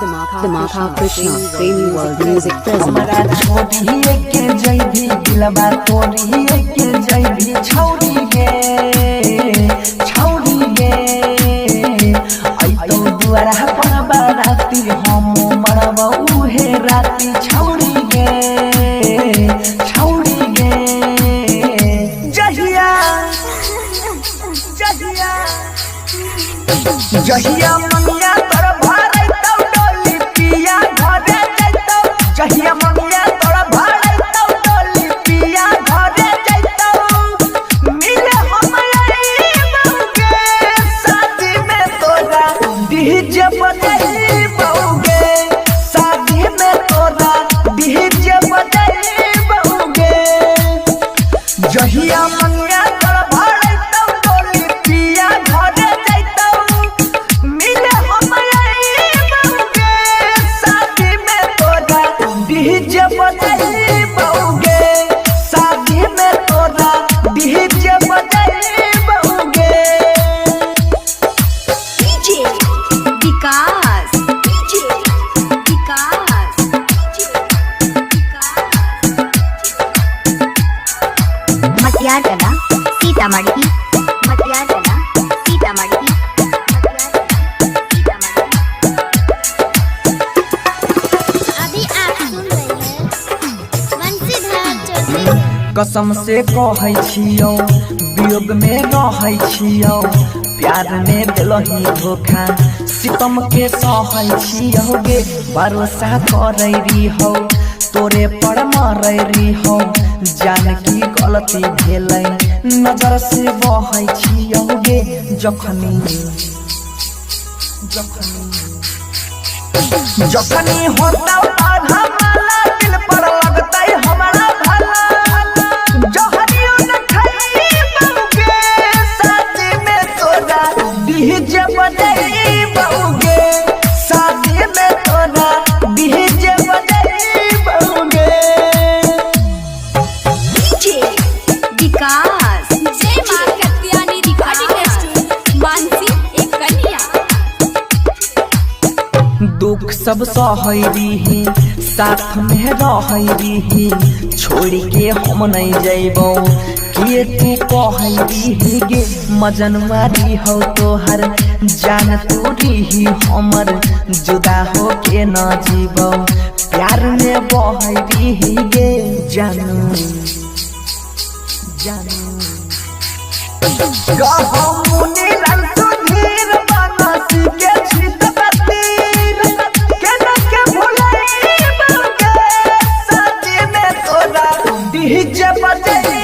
Dhamaka Krishna Premi World Music present. हमारा छोड़ी के जैभी दिलवा तोड़ी के जैभी छौड़ी गे आई तो दुआरा पर बाराती हम मरब उहे राती छौड़ी गे जहिया मंगिया तोर भारे तौ डोली पिया घरे जैतौ जहिया मंगिया तोर भारे तौ डोली पिया घरे जैतौ मिले हमरे बउगे शादी में तोरा डीजे बजाई बउगे शादी में तोरा डीजे बजाई बउगे जहिया मंगिया तोर भारे तौ डोली पिया घरे डीजे बजाई बउगे शादी में तोरा डीजे बजाई बउगे डीजे विकास मटियाला सीतामढ़ी कसम से कहै छियौ वियोग में रहै छियौ प्यार में दिलही धोखा सितम के सहै छियौ गे भरोसा करै रहियौ तोरे पर मरै रहियौ जान की गलती भेलै नजर से बहै छियौ गे जखनी होतौ आधा माला दिल पर लगतै हमरा डीजे बजाई बउगे शादी में तोरा डीजे बजाई बउगे डीजे विकास जय मां कत्यानी रिकॉर्डिंग स्टूडियो मानसी एक कन्या दुख सब सहै रही साथ में रहै रही छोड़ के हम नहीं जइबौ ये तू कहै रही गे मजन मारी हो तोहर जान तोरी ही हमर जुदा हो के न जीबौ प्यार में बहै रही गे जानू मुनि रंग सुधीर बनसी के छित बतीर के भुलाई बउगे शादी में तोरा डीजे बजाई